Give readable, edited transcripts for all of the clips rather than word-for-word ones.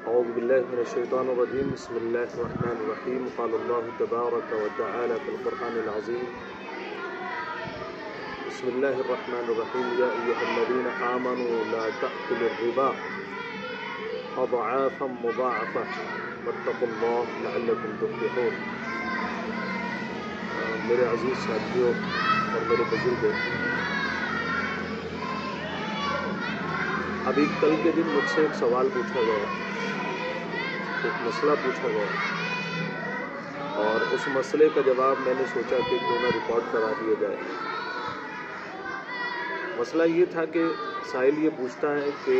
أعوذ بالله من الشيطان الرجيم بسم الله الرحمن الرحيم قال الله تبارك وتعالى في القرآن العظيم بسم الله الرحمن الرحيم يا أيها الذين آمنوا لا تأكلوا الربا أضعافا مضاعفة واتقوا الله لعلكم تفلحون. میرے عزیز ساتھیوں اور میرے بزرگوں، ابھی کل کے دن مجھ سے ایک سوال پوچھا گیا، ایک مسئلہ پوچھا گیا، اور اس مسئلے کا جواب میں نے سوچا کہ کیوں نہ ریکارڈ کرا دیا جائے۔ مسئلہ یہ تھا کہ سائل یہ پوچھتا ہے کہ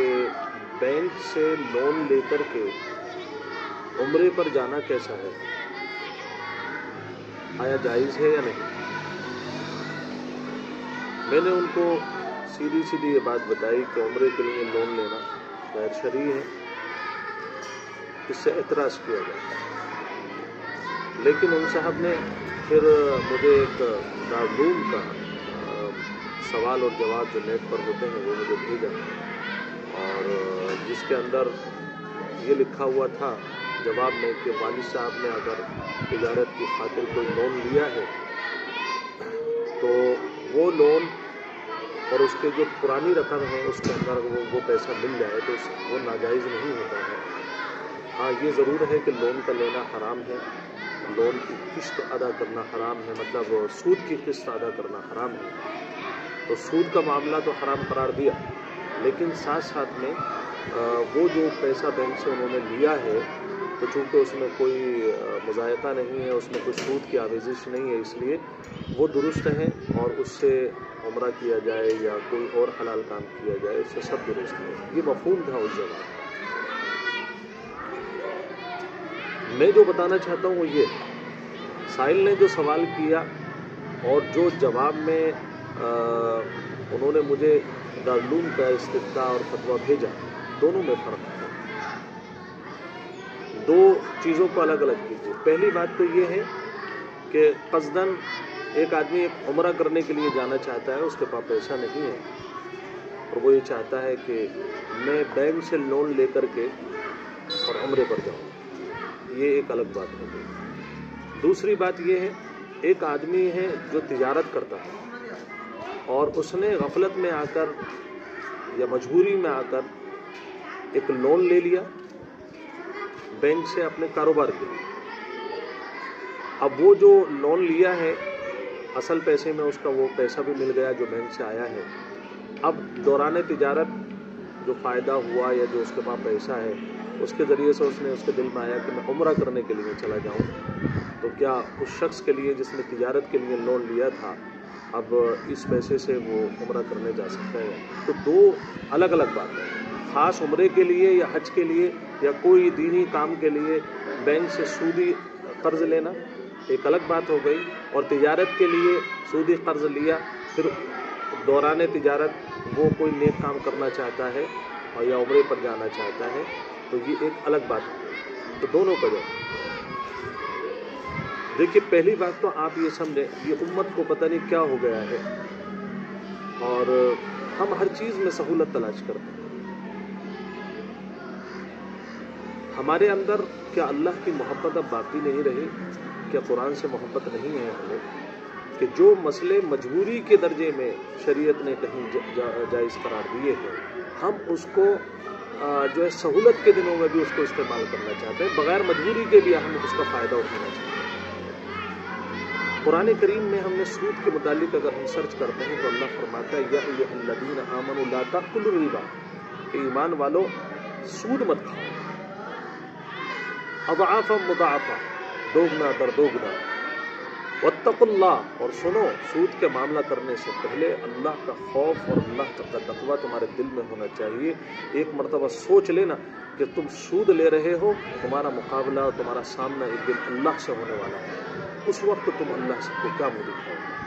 بینک سے لون لے کر کے عمرے پر جانا کیسا ہے، آیا جائز ہے یا نہیں؟ میں نے ان کو سیدھی یہ بات بتائی کہ عمرے کے لیے لون لینا غیر شرعی ہے، اس سے اعتراض کیا گیا، لیکن ان صاحب نے پھر مجھے ایک دارالعلوم کا سوال اور جواب جو نیٹ پر ہوتے ہیں وہ مجھے بھیجا، اور جس کے اندر یہ لکھا ہوا تھا جواب میں کہ والد صاحب نے اگر تجارت کی خاطر کوئی لون لیا ہے تو وہ لون اور اس کے جو پرانی رقم ہے اس کے اندر وہ پیسہ مل جائے تو وہ ناجائز نہیں ہوتا ہے۔ ہاں یہ ضرور ہے کہ لون کا لینا حرام ہے، لون کی قسط ادا کرنا حرام ہے، مطلب سود کی قسط ادا کرنا حرام ہے، تو سود کا معاملہ تو حرام قرار دیا، لیکن ساتھ میں وہ جو پیسہ بینک سے انہوں نے لیا ہے تو چونکہ اس میں کوئی مضائقہ نہیں ہے، اس میں کوئی سود کی آمیزش نہیں ہے، اس لیے وہ درست ہے، اور اس سے عمرہ کیا جائے یا کوئی اور حلال کام کیا جائے اس سے سب درست ہے۔ یہ مفہوم تھا اس جگہ۔ میں جو بتانا چاہتا ہوں وہ یہ، سائل نے جو سوال کیا اور جو جواب میں انہوں نے مجھے دارالعلوم کا استفتاء اور فتویٰ بھیجا، دونوں میں فرق ہے۔ دو چیزوں کو الگ الگ کیجیے۔ پہلی بات تو یہ ہے کہ قصداً ایک آدمی ایک عمرہ کرنے کے لیے جانا چاہتا ہے، اس کے پاس پیسہ نہیں ہے، اور وہ یہ چاہتا ہے کہ میں بینک سے لون لے کر کے اور عمرے پر جاؤں، یہ ایک الگ بات ہے۔ دوسری بات یہ ہے، ایک آدمی ہے جو تجارت کرتا ہے اور اس نے غفلت میں آ کر یا مجبوری میں آ کر ایک لون لے لیا بینک سے اپنے کاروبار کے لیے۔ اب وہ جو لون لیا ہے اصل پیسے میں اس کا وہ پیسہ بھی مل گیا جو بینک سے آیا ہے، اب دوران تجارت جو فائدہ ہوا یا جو اس کے پاس پیسہ ہے اس کے ذریعے سے اس کے دل میں آیا کہ میں عمرہ کرنے کے لیے چلا جاؤں، تو کیا اس شخص کے لیے جس نے تجارت کے لیے لون لیا تھا اب اس پیسے سے وہ عمرہ کرنے جا سکتا ہے؟ تو دو الگ الگ باتیں ہیں۔ خاص عمرے کے لیے یا حج کے لیے یا کوئی دینی کام کے لیے بینک سے سودی قرض لینا ایک الگ بات ہو گئی، اور تجارت کے لیے سودی قرض لیا پھر دوران تجارت وہ کوئی نیک کام کرنا چاہتا ہے اور یا عمرے پر جانا چاہتا ہے تو یہ ایک الگ بات ہے۔ تو دونوں کا جو دیکھیے، پہلی بات تو آپ یہ سمجھیں یہ امت کو پتہ نہیں کیا ہو گیا ہے، اور ہم ہر چیز میں سہولت تلاش کرتے ہیں۔ ہمارے اندر کیا اللہ کی محبت اب باقی نہیں رہی؟ کیا قرآن سے محبت نہیں ہے ہمیں کہ جو مسئلے مجبوری کے درجے میں شریعت نے کہیں جائز قرار دیے ہیں ہم اس کو جو ہے سہولت کے دنوں میں بھی اس کو استعمال کرنا چاہتے ہیں، بغیر مجبوری کے بھی ہم اس کا فائدہ اٹھانا چاہتے ہیں۔ قرآن کریم میں ہم نے سود کے متعلق اگر ہم سرچ کرتے ہیں تو اللہ فرماتا ہے یا ایھا الذین آمنوا لا تأکلوا الربا، کہ ایمان والو سود مت کھاؤ، اضعافا مضاعفا، دوگنا در دوگنا، واتقوا اللہ، اور سنو سود کے معاملہ کرنے سے پہلے اللہ کا خوف اور اللہ کا تقویٰ تمہارے دل میں ہونا چاہیے۔ ایک مرتبہ سوچ لینا کہ تم سود لے رہے ہو، تمہارا مقابلہ اور تمہارا سامنا ایک دن اللہ سے ہونے والا ہے، اس وقت تم اللہ سے کو کیا منہ دکھاؤ گے؟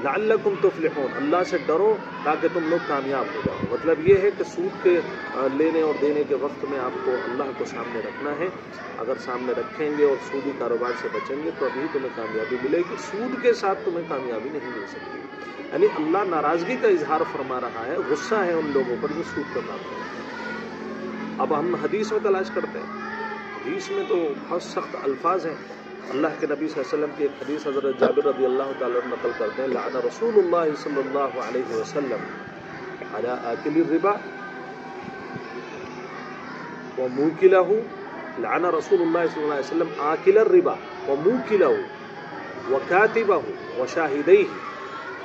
لعلکم تفلحون، اللہ سے ڈرو تاکہ تم لوگ کامیاب ہو جاؤ۔ مطلب یہ ہے کہ سود کے لینے اور دینے کے وقت میں آپ کو اللہ کو سامنے رکھنا ہے، اگر سامنے رکھیں گے اور سودی کاروبار سے بچیں گے تو ابھی تمہیں کامیابی ملے گی، سود کے ساتھ تمہیں کامیابی نہیں مل سکتی۔ یعنی اللہ ناراضگی کا اظہار فرما رہا ہے، غصہ ہے ان لوگوں پر جو سود کا کام کرتے ہیں۔ اب ہم حدیث میں تلاش کرتے ہیں، حدیث میں تو بہت سخت الفاظ ہیں. اللہ کے نبی صلی اللہ علیہ وسلم کی ایک حدیث حضرت جابر رضی اللہ تعالیٰ عنہ نقل کرتے ہیں، لعن رسول اللہ صلی اللہ علیہ وسلم علی آکل الربا وموکلہ، لعن رسول اللہ صلی اللہ علیہ وسلم آکل الربا وموکلہ وکاتبہ وشاہدیہ.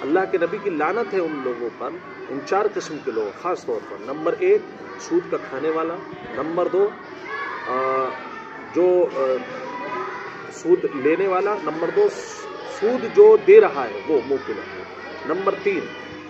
اللہ کے نبی کی لعنت ہے ان لوگوں پر، ان 4 قسم کے لوگ خاص طور پر. نمبر 1 سود کا کھانے والا، نمبر 2 جو سود لینے والا، نمبر 2 سود جو دے رہا ہے وہ موکلہ، نمبر 3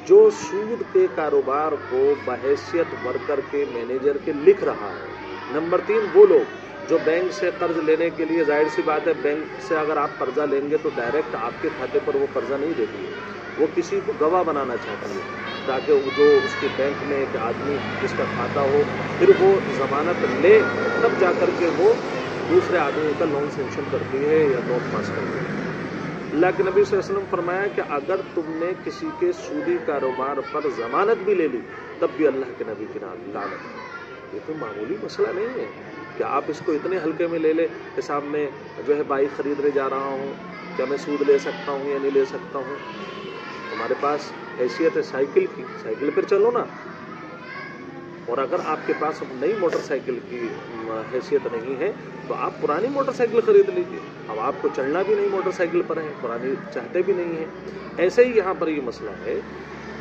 جو سود کے کاروبار کو بحیثیت ورکر کے مینیجر کے لکھ رہا ہے، نمبر 3 وہ لوگ جو بینک سے قرض لینے کے لیے، ظاہر سی بات ہے بینک سے اگر آپ قرضہ لیں گے تو ڈائریکٹ آپ کے کھاتے پر وہ قرضہ نہیں دیتی ہے، وہ کسی کو گواہ بنانا چاہتی ہے تاکہ وہ جو اس کے بینک میں ایک آدمی جس کا کھاتا ہو، پھر وہ ضمانت لے تب جا کر کے وہ دوسرے آدمی کا لون سینکشن کرتی ہے یا لون پاس کرتی ہے. اللہ کے نبی صلی اللہ علیہ وسلم فرمایا کہ اگر تم نے کسی کے سودی کاروبار پر ضمانت بھی لے لی تب بھی اللہ کے نبی کی لعنت ہے. یہ کوئی معمولی مسئلہ نہیں ہے کہ آپ اس کو اتنے ہلکے میں لے لیں کہ صاحب میں جو ہے بائک خریدنے جا رہا ہوں، کیا میں سود لے سکتا ہوں یا نہیں لے سکتا ہوں؟ تمہارے پاس حیثیت ہے سائیکل کی، سائیکل پر چلو نا. اور اگر آپ کے پاس نئی موٹر سائیکل کی حیثیت نہیں ہے تو آپ پرانی موٹر سائیکل خرید لیجیے. اب آپ کو چڑھنا بھی نہیں موٹر سائیکل پر ہے، پرانی چاہتے بھی نہیں ہیں. ایسے ہی یہاں پر یہ مسئلہ ہے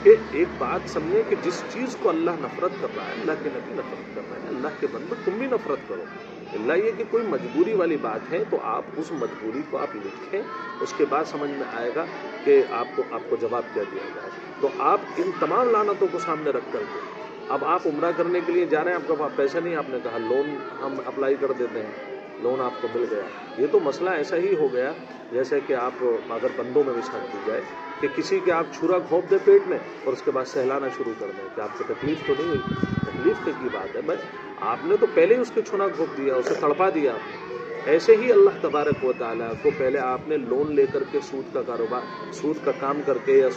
کہ ایک بات سمجھیں کہ جس چیز کو اللہ نفرت کر رہا ہے، اللہ کے نبی نفرت کر رہے ہیں، اللہ کے بندے تم بھی نفرت کرو. اللہ یہ کہ کوئی مجبوری والی بات ہے تو آپ اس مجبوری کو آپ لکھیں، اس کے بعد سمجھ میں آئے گا کہ آپ کو جواب کیا دیا جائے. تو آپ ان تمام لعنتوں کو سامنے رکھ کر کے اب آپ عمرہ کرنے کے لیے جا رہے ہیں، آپ کے پاس پیسہ نہیں، آپ نے کہا لون ہم اپلائی کر دیتے ہیں، لون آپ کو مل گیا. یہ تو مسئلہ ایسا ہی ہو گیا جیسے کہ آپ اگر بندوں میں مثال دی جائے کہ کسی کے آپ چھرا گھونپ دیں پیٹ میں اور اس کے بعد سہلانا شروع کر دیں کہ آپ کو تکلیف تو نہیں ہوئی. تکلیف کی بات ہے بس آپ نے تو پہلے ہی اس کے چھنا گھونپ دیا، اسے تڑپا دیا آپ نے. ایسے ہی اللہ تبارک و تعالیٰ کو پہلے آپ نے لون لے کر کے سود کا کاروبار، سود کا کام کر کے یا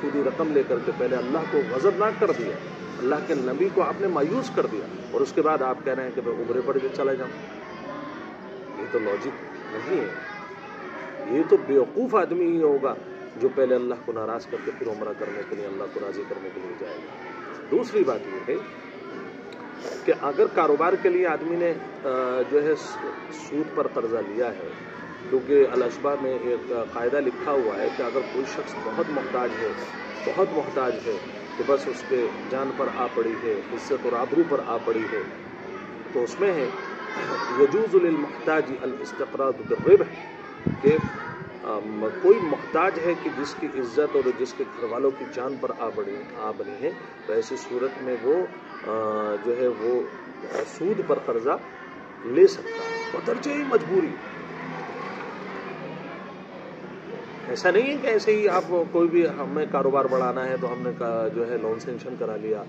سودی رقم لے کر کے پہلے اللہ کو غضبناک کر دیا، اللہ کے نبی کو آپ نے مایوس کر دیا، اور اس کے بعد آپ کہہ رہے ہیں کہ میں عمرے پر چلا جاؤں. یہ تو لاجک نہیں ہے. یہ تو بیوقوف آدمی ہی ہوگا جو پہلے اللہ کو ناراض کر کے پھر عمرہ کرنے کے لیے، اللہ کو راضی کرنے کے لیے جائے گا. دوسری بات یہ ہے کہ اگر کاروبار کے لیے آدمی نے جو ہے سود پر قرضہ لیا ہے، کیونکہ الاشباء میں ایک قاعدہ لکھا ہوا ہے کہ اگر کوئی شخص بہت محتاج ہے کہ بس اس کے جان پر آ پڑی ہے، عزت اور آبرو پر آ پڑی ہے، تو اس میں ہے یجوز للمحتاج الاستقراض بالربح، کہ کوئی محتاج ہے کہ جس کی عزت اور جس کے گھر والوں کی جان پر آ بنی ہے، تو ایسی صورت میں وہ جو ہے وہ سود پر قرضہ لے سکتا ہے بدرجہ مجبوری. ایسا نہیں ہے کہ ایسے ہی آپ کوئی بھی ہمیں کاروبار بڑھانا ہے تو ہم نے جو ہے لون سینکشن کرا لیا،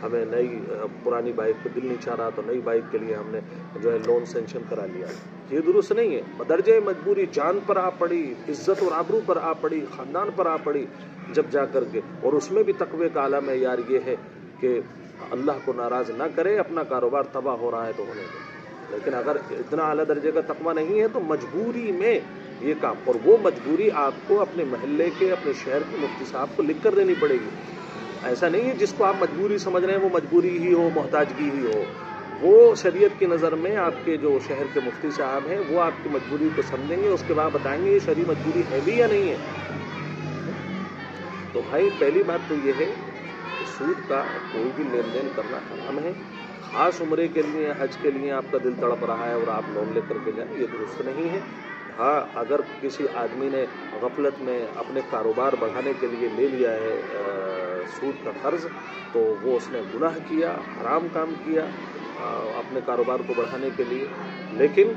ہمیں نئی پرانی بائک پہ دل نہیں چاہ رہا تو نئی بائک کے لیے ہم نے جو ہے لون سینکشن کرا لیا. یہ درست نہیں ہے. بدرجہ مجبوری جان پر آ پڑی، عزت اور آبرو پر آ پڑی، خاندان پر آ پڑی جب جا کر کے، اور اس میں بھی تقوی کا اعلیٰ معیار یہ ہے کہ اللہ کو ناراض نہ کرے، اپنا کاروبار تباہ ہو رہا ہے تو ہونے دے. لیکن اگر اتنا اعلیٰ درجے کا تقوی نہیں ہے تو مجبوری میں یہ کام، اور وہ مجبوری آپ کو اپنے محلے کے، اپنے شہر کے مفتی صاحب کو لکھ کر دینی پڑے گی. ایسا نہیں ہے جس کو آپ مجبوری سمجھ رہے ہیں وہ مجبوری ہی ہو، محتاجگی ہی ہو. وہ شریعت کی نظر میں آپ کے جو شہر کے مفتی صاحب ہیں وہ آپ کی مجبوری کو سمجھیں گے، اس کے بعد بتائیں گے یہ شرعی مجبوری ہے بھی یا نہیں ہے. تو بھائی پہلی بات تو یہ ہے کہ سود کا کوئی بھی لین دین کرنا حرام ہے. خاص عمرے کے لیے، حج کے لیے آپ کا دل تڑپ رہا ہے اور آپ لون لے کر کے جائیں، یہ درست نہیں ہے. ہاں اگر کسی آدمی نے غفلت میں اپنے کاروبار بڑھانے کے لیے لے لیا ہے سود کا قرض، تو وہ اس نے گناہ کیا، حرام کام کیا اپنے کاروبار کو بڑھانے کے لیے. لیکن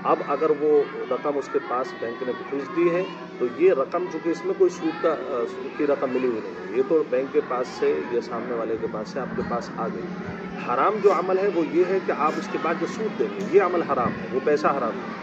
اب اگر وہ رقم اس کے پاس بینک نے بھیج دی ہے تو یہ رقم، چونکہ اس میں کوئی سود کی رقم ملی ہوئی نہیں ہے، یہ تو بینک کے پاس سے یا سامنے والے کے پاس سے آپ کے پاس آ گئی. حرام جو عمل ہے وہ یہ ہے کہ آپ اس کے بعد جو سود دیں گے، یہ عمل حرام ہے، وہ پیسہ حرام ہے.